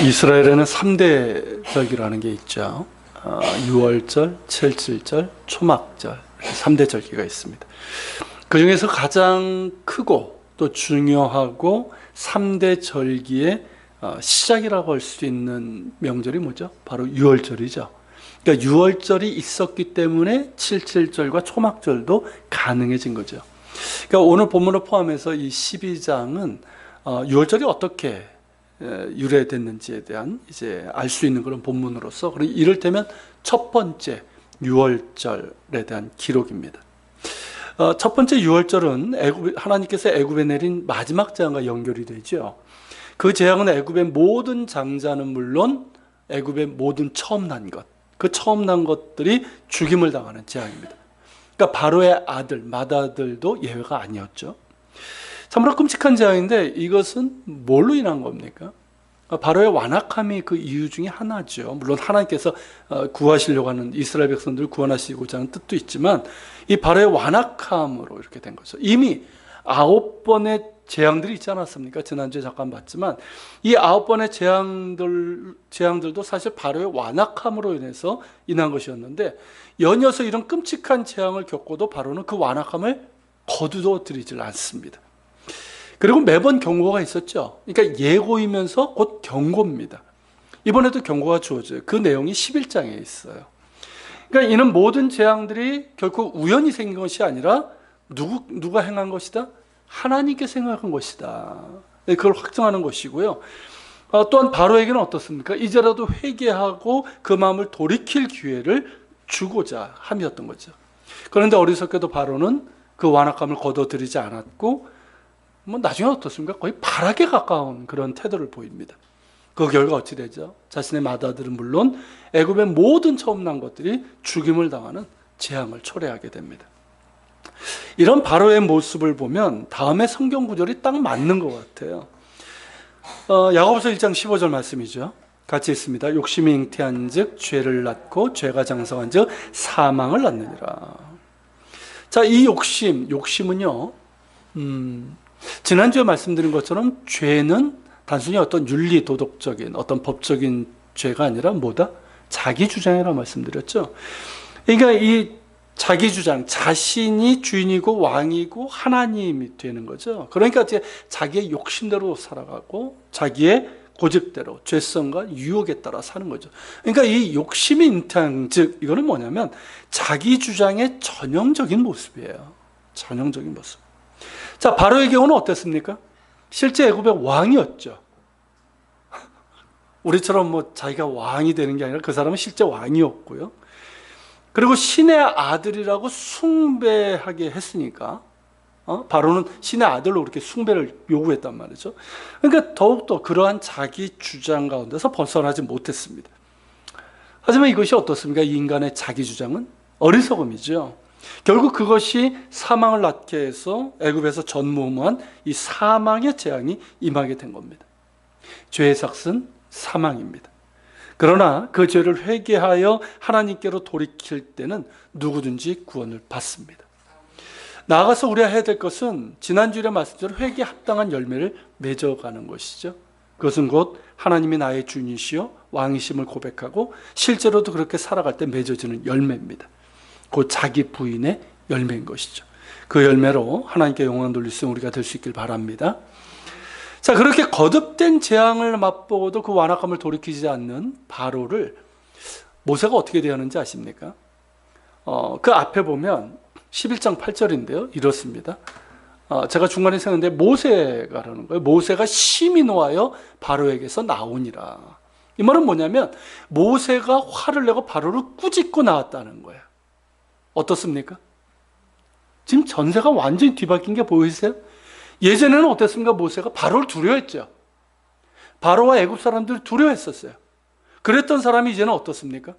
이스라엘에는 3대 절기라는 게 있죠. 유월절, 칠칠절, 초막절, 3대 절기가 있습니다. 그 중에서 가장 크고 또 중요하고 3대 절기의 시작이라고 할 수 있는 명절이 뭐죠? 바로 유월절이죠. 그러니까 유월절이 있었기 때문에 칠칠절과 초막절도 가능해진 거죠. 그러니까 오늘 본문을 포함해서 이 12장은 유월절이 어떻게 유래됐는지에 대한 이제 알 수 있는 그런 본문으로서, 그리고 이를테면 첫 번째 유월절에 대한 기록입니다. 첫 번째 유월절은 하나님께서 애굽에 내린 마지막 재앙과 연결이 되죠. 그 재앙은 애굽의 모든 장자는 물론 애굽의 모든 처음 난 것, 그 처음 난 것들이 죽임을 당하는 재앙입니다. 그러니까 바로의 아들, 맏아들도 예외가 아니었죠. 참으로 끔찍한 재앙인데 이것은 뭘로 인한 겁니까? 바로의 완악함이 그 이유 중에 하나죠. 물론 하나님께서 구하시려고 하는, 이스라엘 백성들을 구원하시고자 하는 뜻도 있지만 이 바로의 완악함으로 이렇게 된 거죠. 이미 9번의 재앙들이 있지 않았습니까? 지난주에 잠깐 봤지만 이 9번의 재앙들도 사실 바로의 완악함으로 인해서 인한 것이었는데, 연이어서 이런 끔찍한 재앙을 겪고도 바로는 그 완악함을 거두어 들이질 않습니다. 그리고 매번 경고가 있었죠. 그러니까 예고이면서 곧 경고입니다. 이번에도 경고가 주어져요. 그 내용이 11장에 있어요. 그러니까 이는 모든 재앙들이 결코 우연히 생긴 것이 아니라 누가 행한 것이다? 하나님께서 행한 것이다. 그걸 확정하는 것이고요. 또한 바로에게는 어떻습니까? 이제라도 회개하고 그 마음을 돌이킬 기회를 주고자 함이었던 거죠. 그런데 어리석게도 바로는 그 완악함을 거둬들이지 않았고, 나중에 어떻습니까? 거의 발악에 가까운 그런 태도를 보입니다. 그 결과 어찌 되죠? 자신의 맏아들은 물론 애굽의 모든 처음 난 것들이 죽임을 당하는 재앙을 초래하게 됩니다. 이런 바로의 모습을 보면 다음에 성경 구절이 딱 맞는 것 같아요. 야고보서 1장 15절 말씀이죠. 같이 있습니다. 욕심이 잉태한 즉 죄를 낳고 죄가 장성한 즉 사망을 낳느니라. 자, 이 욕심은요, 지난주에 말씀드린 것처럼 죄는 단순히 어떤 윤리 도덕적인 어떤 법적인 죄가 아니라 뭐다? 자기 주장이라 말씀드렸죠. 그러니까 이 자기 주장, 자신이 주인이고 왕이고 하나님이 되는 거죠. 그러니까 이제 자기의 욕심대로 살아가고 자기의 고집대로 죄성과 유혹에 따라 사는 거죠. 그러니까 이 욕심이 잉태한 즉 이거는 뭐냐면 자기 주장의 전형적인 모습이에요. 전형적인 모습. 자, 바로의 경우는 어땠습니까? 실제 애굽의 왕이었죠. 우리처럼 자기가 왕이 되는 게 아니라 그 사람은 실제 왕이었고요. 그리고 신의 아들이라고 숭배하게 했으니까 바로는 신의 아들로 그렇게 숭배를 요구했단 말이죠. 그러니까 더욱더 그러한 자기 주장 가운데서 벗어나지 못했습니다. 하지만 이것이 어떻습니까? 이 인간의 자기 주장은 어리석음이죠. 결국 그것이 사망을 낳게 해서 애굽에서 전무후무한 이 사망의 재앙이 임하게 된 겁니다. 죄의 삭은 사망입니다. 그러나 그 죄를 회개하여 하나님께로 돌이킬 때는 누구든지 구원을 받습니다. 나아가서 우리가 해야 될 것은 지난주에 말씀처럼 회개에 합당한 열매를 맺어가는 것이죠. 그것은 곧 하나님이 나의 주인이시여 왕이심을 고백하고 실제로도 그렇게 살아갈 때 맺어지는 열매입니다. 곧 자기 부인의 열매인 것이죠. 그 열매로 하나님께 영광 돌릴 수 있는 우리가 될 수 있길 바랍니다. 자, 그렇게 거듭된 재앙을 맛보고도 그 완악함을 돌이키지 않는 바로를 모세가 어떻게 대하는지 아십니까? 그 앞에 보면 11장 8절인데요. 이렇습니다. 제가 중간에 세웠는데 모세가라는 거예요. 모세가 심히 노하여 바로에게서 나오니라. 이 말은 뭐냐면 모세가 화를 내고 바로를 꾸짖고 나왔다는 거예요. 어떻습니까? 지금 전세가 완전히 뒤바뀐 게 보이세요? 예전에는 어땠습니까? 모세가 바로를 두려워했죠. 바로와 애굽 사람들을 두려워했었어요. 그랬던 사람이 이제는 어떻습니까?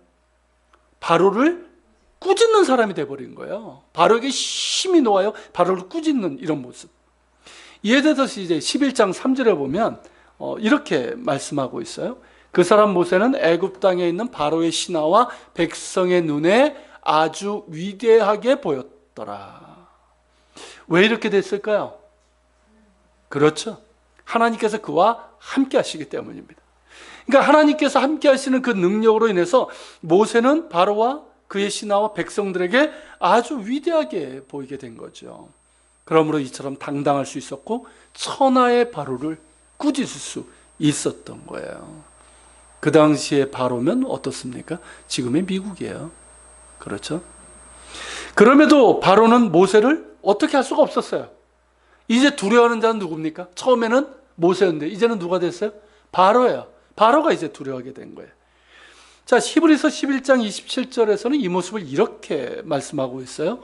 바로를 꾸짖는 사람이 돼버린 거예요. 바로에게 심히 놓아요. 바로를 꾸짖는 이런 모습. 이에 대해서 이제 11장 3절에 보면 이렇게 말씀하고 있어요. 그 사람 모세는 애굽 땅에 있는 바로의 신하와 백성의 눈에 아주 위대하게 보였더라. 왜 이렇게 됐을까요? 그렇죠. 하나님께서 그와 함께 하시기 때문입니다. 그러니까 하나님께서 함께 하시는 그 능력으로 인해서 모세는 바로와 그의 신하와 백성들에게 아주 위대하게 보이게 된 거죠. 그러므로 이처럼 당당할 수 있었고 천하의 바로를 꾸짖을 수 있었던 거예요. 그 당시에 바로면 어떻습니까? 지금의 미국이에요. 그렇죠? 그럼에도 바로는 모세를 어떻게 할 수가 없었어요. 이제 두려워하는 자는 누굽니까? 처음에는 모세였는데 이제는 누가 됐어요? 바로예요. 바로가 이제 두려워하게 된 거예요. 자, 히브리서 11장 27절에서는 이 모습을 이렇게 말씀하고 있어요.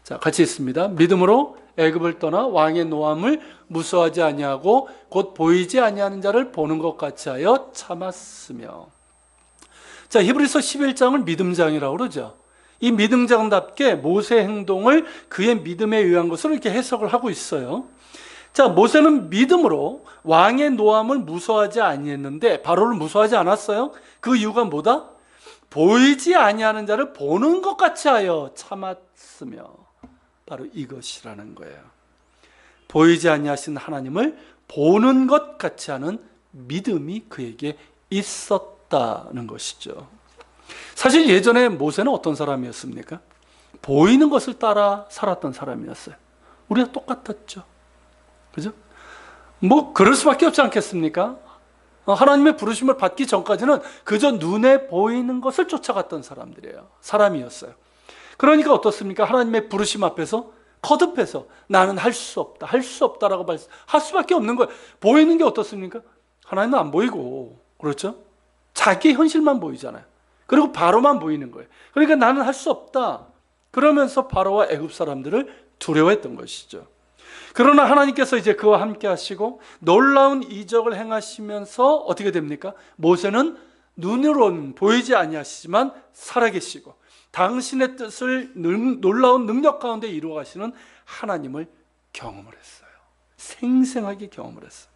자, 같이 읽습니다. 믿음으로 애굽을 떠나 왕의 노함을 무서워하지 아니하고 곧 보이지 아니하는 자를 보는 것 같이 하여 참았으며. 자, 히브리서 11장을 믿음장이라고 그러죠. 이 믿음장답게 모세의 행동을 그의 믿음에 의한 것으로 이렇게 해석을 하고 있어요. 자, 모세는 믿음으로 왕의 노함을 무서워하지 아니했는데 바로를 무서워하지 않았어요. 그 이유가 뭐다? 보이지 아니하는 자를 보는 것 같이 하여 참았으며. 바로 이것이라는 거예요. 보이지 아니하신 하나님을 보는 것 같이 하는 믿음이 그에게 있었다는 것이죠. 사실 예전에 모세는 어떤 사람이었습니까? 보이는 것을 따라 살았던 사람이었어요. 우리가 똑같았죠. 그죠? 뭐 그럴 수밖에 없지 않겠습니까? 하나님의 부르심을 받기 전까지는 그저 눈에 보이는 것을 쫓아갔던 사람이었어요. 그러니까 어떻습니까? 하나님의 부르심 앞에서 거듭해서 나는 할 수 없다, 할 수 없다라고 할 수밖에 없는 거예요. 보이는 게 어떻습니까? 하나님은 안 보이고, 그렇죠? 자기 현실만 보이잖아요. 그리고 바로만 보이는 거예요. 그러니까 나는 할 수 없다. 그러면서 바로와 애굽 사람들을 두려워했던 것이죠. 그러나 하나님께서 이제 그와 함께 하시고 놀라운 이적을 행하시면서 어떻게 됩니까? 모세는 눈으로는 보이지 아니하시지만 살아계시고 당신의 뜻을 놀라운 능력 가운데 이루어 가시는 하나님을 경험을 했어요. 생생하게 경험을 했어요.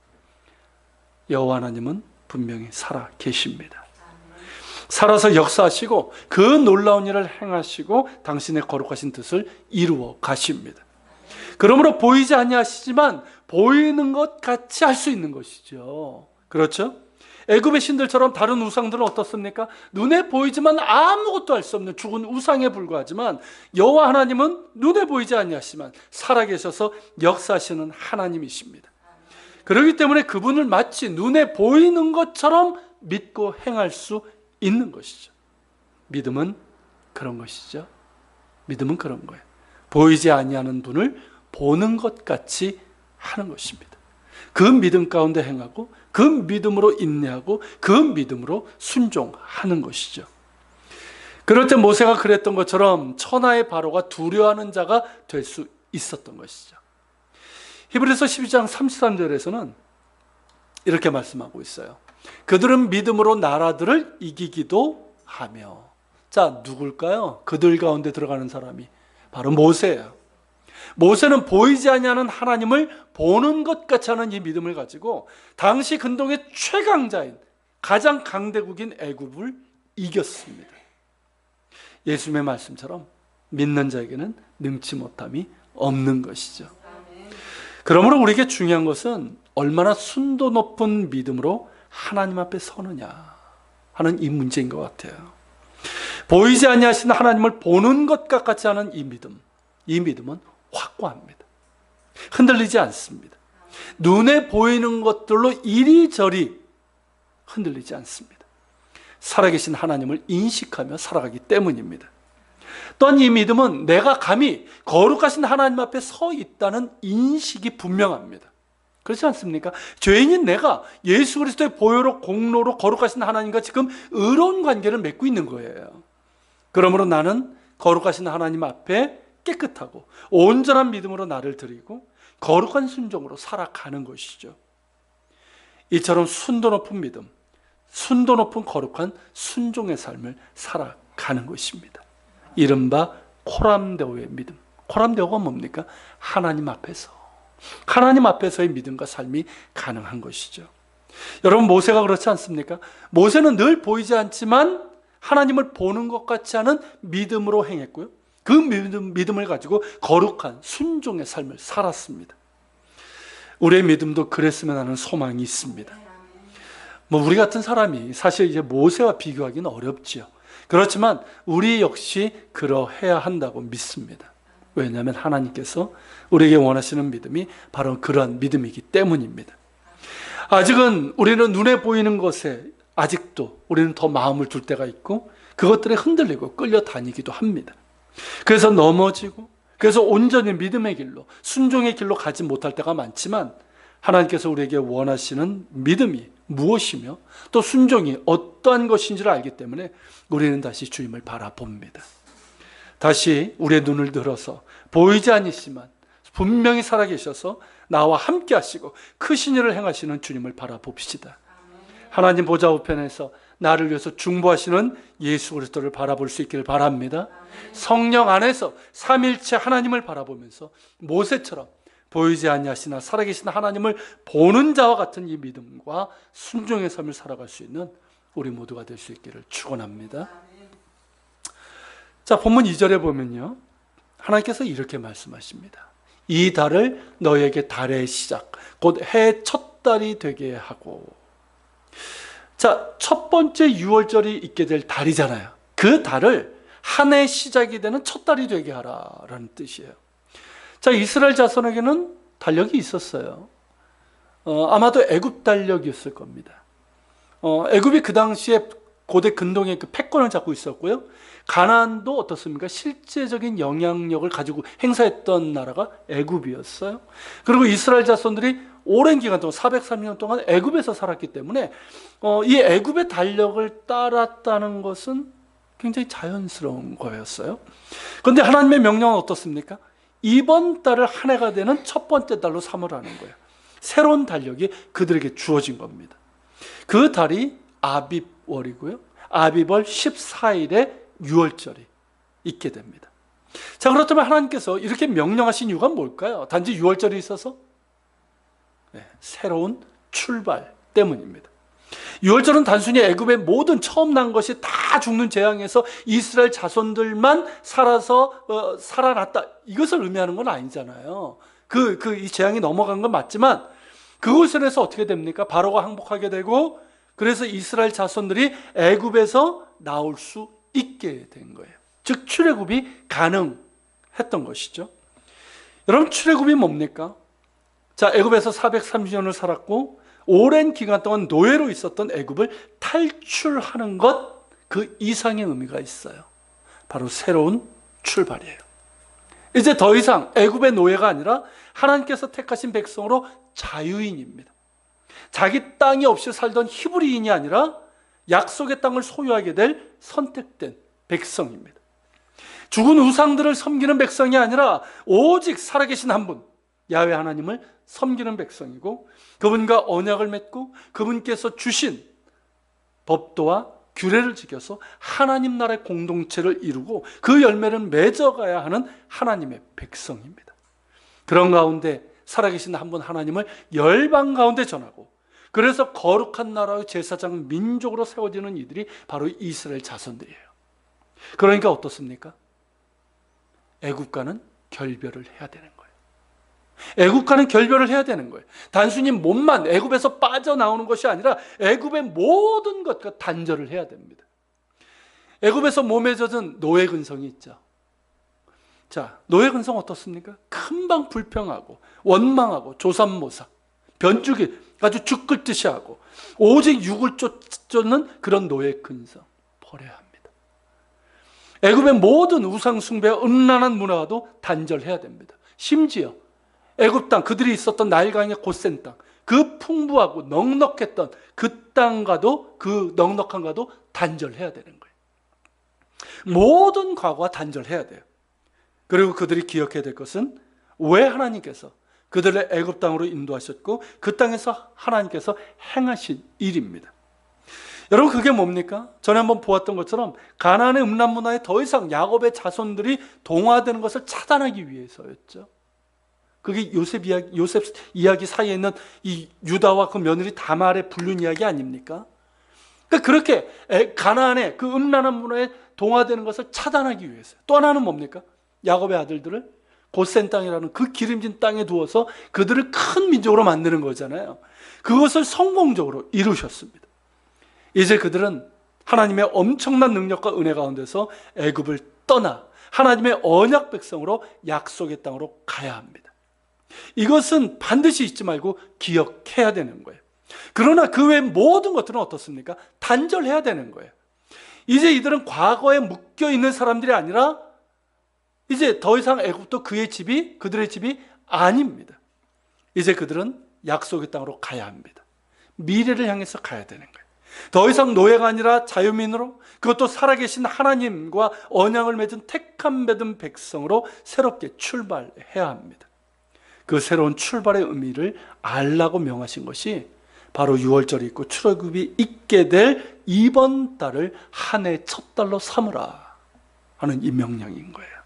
여호와 하나님은 분명히 살아 계십니다. 살아서 역사하시고 그 놀라운 일을 행하시고 당신의 거룩하신 뜻을 이루어 가십니다. 그러므로 보이지 아니하시지만 보이는 것 같이 할 수 있는 것이죠. 그렇죠? 애굽의 신들처럼 다른 우상들은 어떻습니까? 눈에 보이지만 아무것도 할 수 없는 죽은 우상에 불과하지만 여호와 하나님은 눈에 보이지 아니하시지만 살아계셔서 역사하시는 하나님이십니다. 그렇기 때문에 그분을 마치 눈에 보이는 것처럼 믿고 행할 수 있는 것이죠. 믿음은 그런 것이죠. 믿음은 그런 거예요. 보이지 아니하는 분을 보는 것 같이 하는 것입니다. 그 믿음 가운데 행하고 그 믿음으로 인내하고 그 믿음으로 순종하는 것이죠. 그럴 때 모세가 그랬던 것처럼 천하의 바로가 두려워하는 자가 될 수 있었던 것이죠. 히브리서 12장 33절에서는 이렇게 말씀하고 있어요. 그들은 믿음으로 나라들을 이기기도 하며. 자, 누굴까요? 그들 가운데 들어가는 사람이 바로 모세예요. 모세는 보이지 아니하는 하나님을 보는 것 같이 하는 이 믿음을 가지고 당시 근동의 최강자인 가장 강대국인 애굽을 이겼습니다. 예수님의 말씀처럼 믿는 자에게는 능치 못함이 없는 것이죠. 그러므로 우리에게 중요한 것은 얼마나 순도 높은 믿음으로 하나님 앞에 서느냐 하는 이 문제인 것 같아요. 보이지 아니하시는 하나님을 보는 것과 같이 하는 이 믿음은 확고합니다. 흔들리지 않습니다. 눈에 보이는 것들로 이리저리 흔들리지 않습니다. 살아계신 하나님을 인식하며 살아가기 때문입니다. 또한 이 믿음은 내가 감히 거룩하신 하나님 앞에 서 있다는 인식이 분명합니다. 그렇지 않습니까? 죄인인 내가 예수 그리스도의 보혈로 공로로 거룩하신 하나님과 지금 의로운 관계를 맺고 있는 거예요. 그러므로 나는 거룩하신 하나님 앞에 깨끗하고 온전한 믿음으로 나를 드리고 거룩한 순종으로 살아가는 것이죠. 이처럼 순도 높은 믿음, 순도 높은 거룩한 순종의 삶을 살아가는 것입니다. 이른바 코람데오의 믿음. 코람데오가 뭡니까? 하나님 앞에서의 믿음과 삶이 가능한 것이죠. 여러분, 모세가 그렇지 않습니까? 모세는 늘 보이지 않지만 하나님을 보는 것 같이 하는 믿음으로 행했고요. 그 믿음을 가지고 거룩한 순종의 삶을 살았습니다. 우리의 믿음도 그랬으면 하는 소망이 있습니다. 뭐 우리 같은 사람이 사실 이제 모세와 비교하기는 어렵지요. 그렇지만 우리 역시 그러해야 한다고 믿습니다. 왜냐하면 하나님께서 우리에게 원하시는 믿음이 바로 그러한 믿음이기 때문입니다. 아직은 우리는 눈에 보이는 것에 아직도 우리는 더 마음을 둘 때가 있고 그것들에 흔들리고 끌려다니기도 합니다. 그래서 넘어지고 그래서 온전히 믿음의 길로 순종의 길로 가지 못할 때가 많지만 하나님께서 우리에게 원하시는 믿음이 무엇이며 또 순종이 어떠한 것인지를 알기 때문에 우리는 다시 주님을 바라봅니다. 다시 우리의 눈을 들어서 보이지 않으시지만 분명히 살아계셔서 나와 함께 하시고 크신 일을 행하시는 주님을 바라봅시다. 하나님 보좌 우편에서 나를 위해서 중보하시는 예수 그리스도를 바라볼 수 있기를 바랍니다. 성령 안에서 삼일체 하나님을 바라보면서 모세처럼 보이지 아니하시나 살아계신 하나님을 보는 자와 같은 이 믿음과 순종의 삶을 살아갈 수 있는 우리 모두가 될 수 있기를 축원합니다. 자, 본문 2절에 보면요, 하나님께서 이렇게 말씀하십니다. 이 달을 너에게 달의 시작 곧 해 첫 달이 되게 하고. 자, 첫 번째 6월절이 있게 될 달이잖아요. 그 달을 한 해 시작이 되는 첫 달이 되게 하라라는 뜻이에요. 자, 이스라엘 자손에게는 달력이 있었어요. 아마도 애굽 달력이었을 겁니다. 애굽이 그 당시에 고대 근동의 그 패권을 잡고 있었고요. 가나안도 어떻습니까? 실제적인 영향력을 가지고 행사했던 나라가 애굽이었어요. 그리고 이스라엘 자손들이 오랜 기간 동안 430년 동안 애굽에서 살았기 때문에 이 애굽의 달력을 따랐다는 것은 굉장히 자연스러운 거였어요. 그런데 하나님의 명령은 어떻습니까? 이번 달을 한 해가 되는 첫 번째 달로 삼으라는 거예요. 새로운 달력이 그들에게 주어진 겁니다. 그 달이 아빕월이고요. 아빕월 14일에 6월절이 있게 됩니다. 자, 그렇다면 하나님께서 이렇게 명령하신 이유가 뭘까요? 단지 6월절이 있어서? 네, 새로운 출발 때문입니다. 6월절은 단순히 애굽의 모든 처음 난 것이 다 죽는 재앙에서 이스라엘 자손들만 살아났다, 이것을 의미하는 건 아니잖아요. 이 재앙이 넘어간 건 맞지만 그곳에서 어떻게 됩니까? 바로가 항복하게 되고 그래서 이스라엘 자손들이 애굽에서 나올 수 있게 된 거예요. 즉 출애굽이 가능했던 것이죠. 여러분, 출애굽이 뭡니까? 자, 애굽에서 430년을 살았고 오랜 기간 동안 노예로 있었던 애굽을 탈출하는 것, 그 이상의 의미가 있어요. 바로 새로운 출발이에요. 이제 더 이상 애굽의 노예가 아니라 하나님께서 택하신 백성으로 자유인입니다. 자기 땅이 없이 살던 히브리인이 아니라 약속의 땅을 소유하게 될 선택된 백성입니다. 죽은 우상들을 섬기는 백성이 아니라 오직 살아계신 한 분, 야훼 하나님을 섬기는 백성이고 그분과 언약을 맺고 그분께서 주신 법도와 규례를 지켜서 하나님 나라의 공동체를 이루고 그 열매를 맺어가야 하는 하나님의 백성입니다. 그런 가운데 살아계신 한 분 하나님을 열방 가운데 전하고 그래서 거룩한 나라의 제사장 민족으로 세워지는 이들이 바로 이스라엘 자손들이에요. 그러니까 어떻습니까? 애국과는 결별을 해야 되는 거예요. 애국과는 결별을 해야 되는 거예요. 단순히 몸만 애굽에서 빠져나오는 것이 아니라 애굽의 모든 것과 단절을 해야 됩니다. 애굽에서 몸에 젖은 노예 근성이 있죠. 자, 노예 근성 어떻습니까? 금방 불평하고 원망하고 조삼모사, 변죽이 아주 죽을 듯이 하고 오직 육을 쫓는 그런 노예 근성 버려야 합니다. 애굽의 모든 우상 숭배와 음란한 문화와도 단절해야 됩니다. 심지어 애굽 땅, 그들이 있었던 나일강의 고센 땅, 그 풍부하고 넉넉했던 그 땅과도, 그 넉넉함과도 단절해야 되는 거예요. 모든 과거와 단절해야 돼요. 그리고 그들이 기억해야 될 것은 왜 하나님께서 그들을 애굽 땅으로 인도하셨고 그 땅에서 하나님께서 행하신 일입니다. 여러분, 그게 뭡니까? 전에 한번 보았던 것처럼 가나안의 음란 문화에 더 이상 야곱의 자손들이 동화되는 것을 차단하기 위해서였죠. 그게 요셉 이야기 사이에 있는 이 유다와 그 며느리 다말의 불륜 이야기 아닙니까? 그러니까 그렇게 가나안의 그 음란한 문화에 동화되는 것을 차단하기 위해서. 또 하나는 뭡니까? 야곱의 아들들을 고센 땅이라는 그 기름진 땅에 두어서 그들을 큰 민족으로 만드는 거잖아요. 그것을 성공적으로 이루셨습니다. 이제 그들은 하나님의 엄청난 능력과 은혜 가운데서 애굽을 떠나 하나님의 언약 백성으로 약속의 땅으로 가야 합니다. 이것은 반드시 잊지 말고 기억해야 되는 거예요. 그러나 그 외 모든 것들은 어떻습니까? 단절해야 되는 거예요. 이제 이들은 과거에 묶여 있는 사람들이 아니라 이제 더 이상 애굽도 그들의 집이 아닙니다. 이제 그들은 약속의 땅으로 가야 합니다. 미래를 향해서 가야 되는 거예요. 더 이상 노예가 아니라 자유민으로, 그것도 살아계신 하나님과 언약을 맺은 택함 받은 백성으로 새롭게 출발해야 합니다. 그 새로운 출발의 의미를 알라고 명하신 것이 바로 6월절이 있고 출애굽이 있게 될 이번 달을 한 해 첫 달로 삼으라 하는 이 명령인 거예요.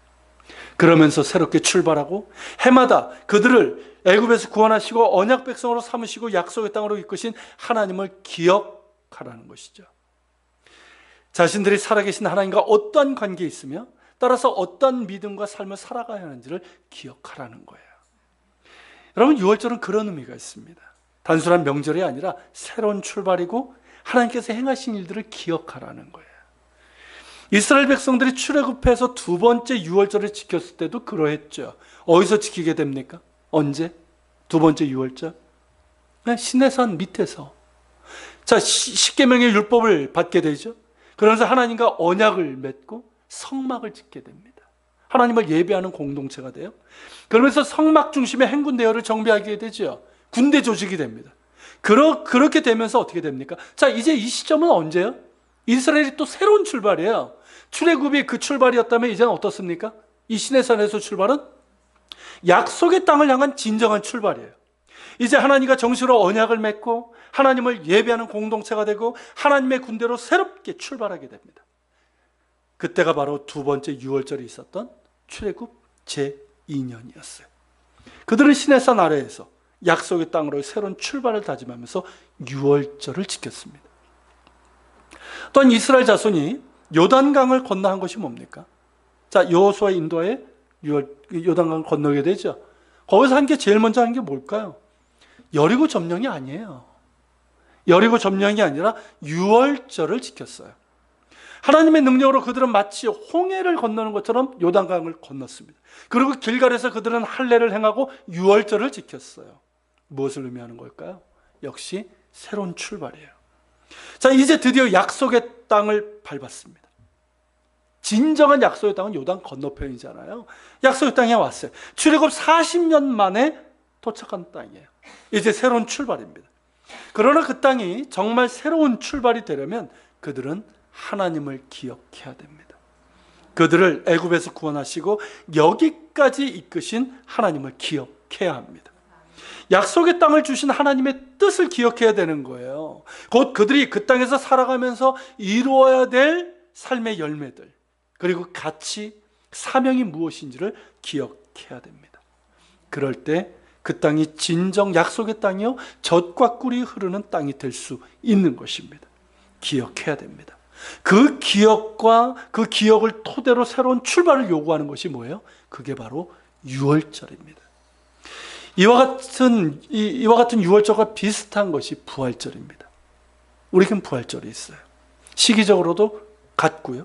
그러면서 새롭게 출발하고 해마다 그들을 애굽에서 구원하시고 언약 백성으로 삼으시고 약속의 땅으로 이끄신 하나님을 기억하라는 것이죠. 자신들이 살아계신 하나님과 어떠한 관계에 있으며 따라서 어떠한 믿음과 삶을 살아가야 하는지를 기억하라는 거예요. 여러분, 6월절은 그런 의미가 있습니다. 단순한 명절이 아니라 새로운 출발이고 하나님께서 행하신 일들을 기억하라는 거예요. 이스라엘 백성들이 출애굽해서 두 번째 6월절을 지켰을 때도 그러했죠. 어디서 지키게 됩니까? 언제? 두 번째 6월절? 시내산 밑에서. 자, 십계명의 율법을 받게 되죠. 그러면서 하나님과 언약을 맺고 성막을 짓게 됩니다. 하나님을 예배하는 공동체가 돼요. 그러면서 성막 중심의 행군 대열을 정비하게 되죠. 군대 조직이 됩니다. 그렇게 되면서 어떻게 됩니까? 자, 이제 이 시점은 언제요? 이스라엘이 또 새로운 출발이에요. 출애굽이 그 출발이었다면 이제는 어떻습니까? 이 시내산에서 출발은 약속의 땅을 향한 진정한 출발이에요. 이제 하나님과 정식으로 언약을 맺고 하나님을 예배하는 공동체가 되고 하나님의 군대로 새롭게 출발하게 됩니다. 그때가 바로 두 번째 6월절이 있었던 출애굽 제2년이었어요. 그들은 시내산 아래에서 약속의 땅으로 새로운 출발을 다짐하면서 6월절을 지켰습니다. 또한 이스라엘 자손이 요단강을 건너한 것이 뭡니까? 자, 여호수아 인도하에 요단강을 건너게 되죠. 거기서 한 게 제일 먼저 한 게 뭘까요? 여리고 점령이 아니에요. 여리고 점령이 아니라 6월절을 지켰어요. 하나님의 능력으로 그들은 마치 홍해를 건너는 것처럼 요단강을 건넜습니다. 그리고 길갈에서 그들은 할례를 행하고 6월절을 지켰어요. 무엇을 의미하는 걸까요? 역시 새로운 출발이에요. 자, 이제 드디어 약속의 땅을 밟았습니다. 진정한 약속의 땅은 요단 건너편이잖아요. 약속의 땅에 왔어요. 출애굽 40년 만에 도착한 땅이에요. 이제 새로운 출발입니다. 그러나 그 땅이 정말 새로운 출발이 되려면 그들은 하나님을 기억해야 됩니다. 그들을 애굽에서 구원하시고 여기까지 이끄신 하나님을 기억해야 합니다. 약속의 땅을 주신 하나님의 뜻을 기억해야 되는 거예요. 곧 그들이 그 땅에서 살아가면서 이루어야 될 삶의 열매들, 그리고 가치, 사명이 무엇인지를 기억해야 됩니다. 그럴 때 그 땅이 진정 약속의 땅이요 젖과 꿀이 흐르는 땅이 될 수 있는 것입니다. 기억해야 됩니다. 그 기억과 그 기억을 토대로 새로운 출발을 요구하는 것이 뭐예요? 그게 바로 6월절입니다. 이와 같은 6월절과 비슷한 것이 부활절입니다. 우리에겐 부활절이 있어요. 시기적으로도 같고요.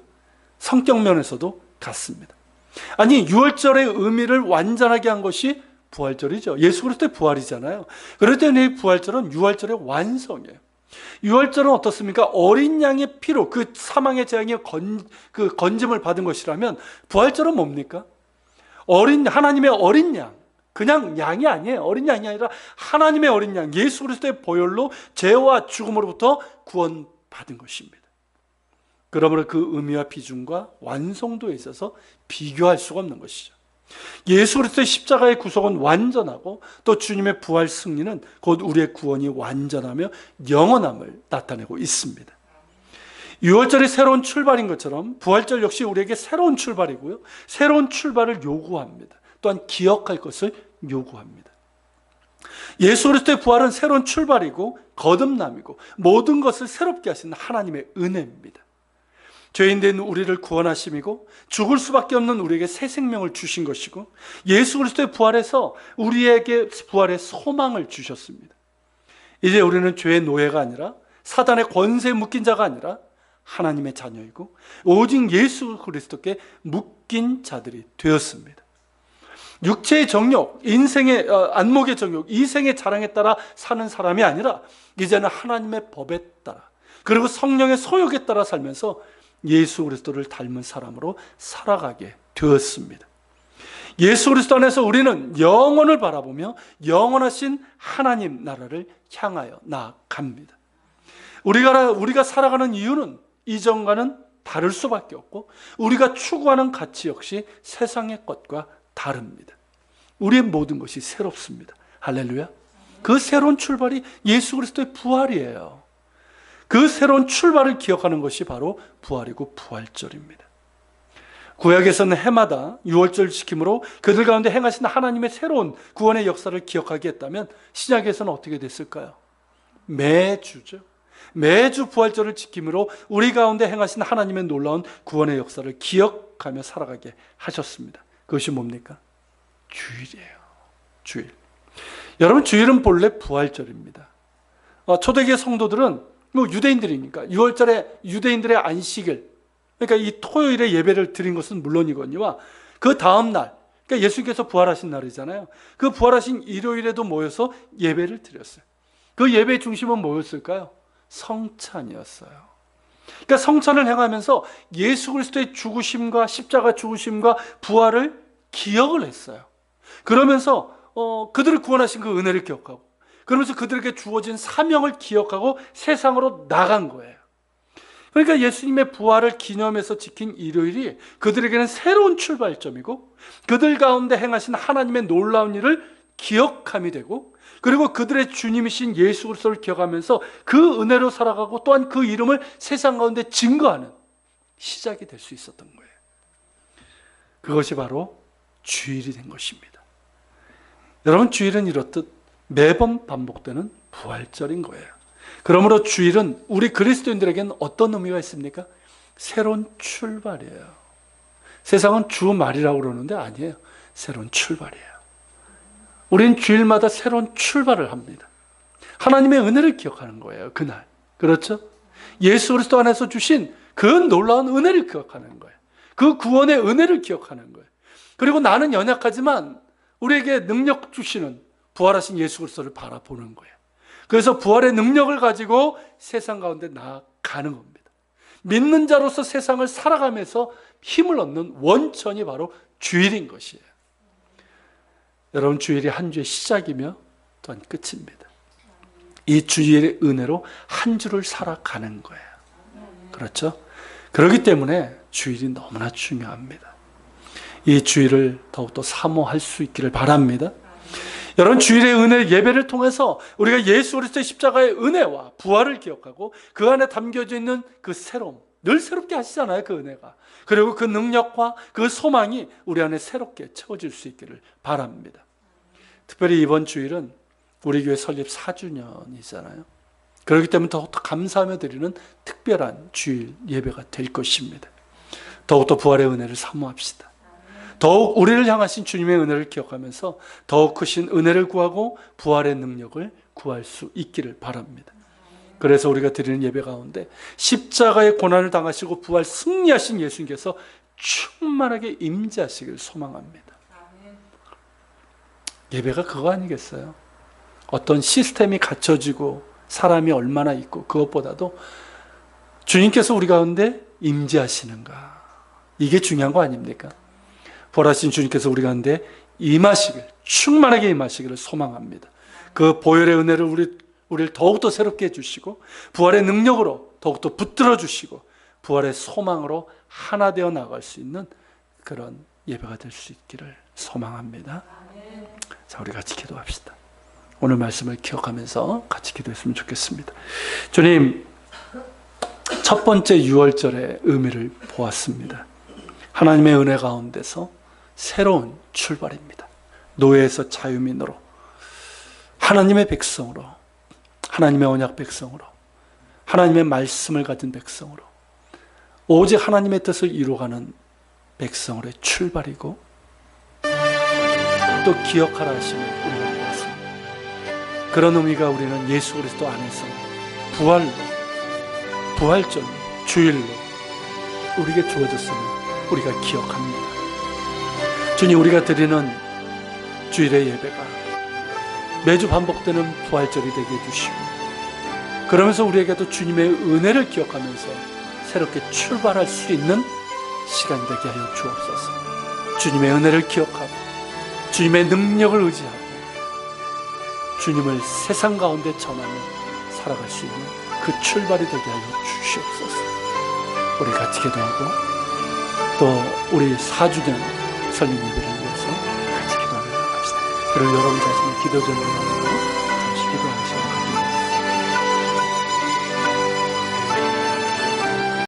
성격 면에서도 같습니다. 아니, 6월절의 의미를 완전하게 한 것이 부활절이죠. 예수 그리스도의 부활이잖아요. 그럴 때는 부활절은 6월절의 완성이에요. 6월절은 어떻습니까? 어린 양의 피로 그 사망의 재앙의 건짐을 받은 것이라면 부활절은 뭡니까? 하나님의 어린 양, 그냥 양이 아니에요. 어린 양이 아니라 하나님의 어린 양, 예수 그리스도의 보혈로 죄와 죽음으로부터 구원받은 것입니다. 그러므로 그 의미와 비중과 완성도에 있어서 비교할 수가 없는 것이죠. 예수 그리스도의 십자가의 구속은 완전하고 또 주님의 부활 승리는 곧 우리의 구원이 완전하며 영원함을 나타내고 있습니다. 6월절이 새로운 출발인 것처럼 부활절 역시 우리에게 새로운 출발이고요. 새로운 출발을 요구합니다. 또한 기억할 것을 요구합니다. 예수 그리스도의 부활은 새로운 출발이고 거듭남이고 모든 것을 새롭게 하시는 하나님의 은혜입니다. 죄인된 우리를 구원하심이고 죽을 수밖에 없는 우리에게 새 생명을 주신 것이고 예수 그리스도의 부활에서 우리에게 부활의 소망을 주셨습니다. 이제 우리는 죄의 노예가 아니라 사단의 권세에 묶인 자가 아니라 하나님의 자녀이고 오직 예수 그리스도께 묶인 자들이 되었습니다. 육체의 정욕, 인생의 안목의 정욕, 이생의 자랑에 따라 사는 사람이 아니라 이제는 하나님의 법에 따라 그리고 성령의 소욕에 따라 살면서 예수 그리스도를 닮은 사람으로 살아가게 되었습니다. 예수 그리스도 안에서 우리는 영원을 바라보며 영원하신 하나님 나라를 향하여 나아갑니다. 우리가 살아가는 이유는 이전과는 다를 수밖에 없고 우리가 추구하는 가치 역시 세상의 것과 다릅니다. 우리의 모든 것이 새롭습니다. 할렐루야. 그 새로운 출발이 예수 그리스도의 부활이에요. 그 새로운 출발을 기억하는 것이 바로 부활이고 부활절입니다. 구약에서는 해마다 유월절 지킴으로 그들 가운데 행하신 하나님의 새로운 구원의 역사를 기억하게 했다면 신약에서는 어떻게 됐을까요? 매주죠. 매주 부활절을 지킴으로 우리 가운데 행하신 하나님의 놀라운 구원의 역사를 기억하며 살아가게 하셨습니다. 그것이 뭡니까? 주일이에요. 주일. 여러분, 주일은 본래 부활절입니다. 초대기의 성도들은 유대인들이니까 유월절에 유대인들의 안식일, 그러니까 이 토요일에 예배를 드린 것은 물론이거니와 그 다음 날, 그러니까 예수님께서 부활하신 날이잖아요. 그 부활하신 일요일에도 모여서 예배를 드렸어요. 그 예배의 중심은 뭐였을까요? 성찬이었어요. 그러니까 성찬을 행하면서 예수 그리스도의 죽으심과 십자가 죽으심과 부활을 기억을 했어요. 그러면서 그들을 구원하신 그 은혜를 기억하고, 그러면서 그들에게 주어진 사명을 기억하고 세상으로 나간 거예요. 그러니까 예수님의 부활을 기념해서 지킨 일요일이 그들에게는 새로운 출발점이고 그들 가운데 행하신 하나님의 놀라운 일을 기억함이 되고, 그리고 그들의 주님이신 예수 그리스도를 기억하면서 그 은혜로 살아가고 또한 그 이름을 세상 가운데 증거하는 시작이 될 수 있었던 거예요. 그것이 바로 주일이 된 것입니다. 여러분, 주일은 이렇듯 매번 반복되는 부활절인 거예요. 그러므로 주일은 우리 그리스도인들에게는 어떤 의미가 있습니까? 새로운 출발이에요. 세상은 주말이라고 그러는데 아니에요. 새로운 출발이에요. 우리는 주일마다 새로운 출발을 합니다. 하나님의 은혜를 기억하는 거예요. 그날. 그렇죠? 예수 그리스도 안에서 주신 그 놀라운 은혜를 기억하는 거예요. 그 구원의 은혜를 기억하는 거예요. 그리고 나는 연약하지만 우리에게 능력 주시는 부활하신 예수 그리스도를 바라보는 거예요. 그래서 부활의 능력을 가지고 세상 가운데 나아가는 겁니다. 믿는 자로서 세상을 살아가면서 힘을 얻는 원천이 바로 주일인 것이에요. 여러분, 주일이 한 주의 시작이며 또한 끝입니다. 이 주일의 은혜로 한 주를 살아가는 거예요. 그렇죠? 그렇기 때문에 주일이 너무나 중요합니다. 이 주일을 더욱더 사모할 수 있기를 바랍니다. 여러분, 주일의 은혜 예배를 통해서 우리가 예수 그리스도의 십자가의 은혜와 부활을 기억하고 그 안에 담겨져 있는 그 새로움, 늘 새롭게 하시잖아요, 그 은혜가. 그리고 그 능력과 그 소망이 우리 안에 새롭게 채워질 수 있기를 바랍니다. 특별히 이번 주일은 우리 교회 설립 4주년이잖아요. 그렇기 때문에 더욱더 감사하며 드리는 특별한 주일 예배가 될 것입니다. 더욱더 부활의 은혜를 사모합시다. 더욱 우리를 향하신 주님의 은혜를 기억하면서 더욱 크신 은혜를 구하고 부활의 능력을 구할 수 있기를 바랍니다. 그래서 우리가 드리는 예배 가운데 십자가의 고난을 당하시고 부활 승리하신 예수님께서 충만하게 임재하시기를 소망합니다. 예배가 그거 아니겠어요? 어떤 시스템이 갖춰지고 사람이 얼마나 있고 그것보다도 주님께서 우리 가운데 임재하시는가, 이게 중요한 거 아닙니까? 부활하신 주님께서 우리 가운데 임하시길, 충만하게 임하시기를 소망합니다. 그 보혈의 은혜를 우리를 더욱더 새롭게 해주시고 부활의 능력으로 더욱더 붙들어 주시고 부활의 소망으로 하나 되어 나갈 수 있는 그런 예배가 될 수 있기를 소망합니다. 자, 우리 같이 기도합시다. 오늘 말씀을 기억하면서 같이 기도했으면 좋겠습니다. 주님, 첫 번째 유월절의 의미를 보았습니다. 하나님의 은혜 가운데서 새로운 출발입니다. 노예에서 자유민으로, 하나님의 백성으로, 하나님의 언약 백성으로, 하나님의 말씀을 가진 백성으로, 오직 하나님의 뜻을 이루어가는 백성으로의 출발이고, 또 기억하라 하심을 우리가 보았습니다. 그런 의미가 우리는 예수 그리스도 안에서 부활로 부활절로, 주일로 우리에게 주어졌음을 우리가 기억합니다. 주님, 우리가 드리는 주일의 예배가 매주 반복되는 부활절이 되게 해주시고, 그러면서 우리에게도 주님의 은혜를 기억하면서 새롭게 출발할 수 있는 시간이 되게 하여 주옵소서. 주님의 은혜를 기억하고 주님의 능력을 의지하고 주님을 세상 가운데 전하며 살아갈 수 있는 그 출발이 되게 하여 주시옵소서. 우리 같이 기도하고 또 우리 4주년 설립 예배를 위해서 같이 기도하며 나갑시다. 그리고 여러분 자신의 기도 제목을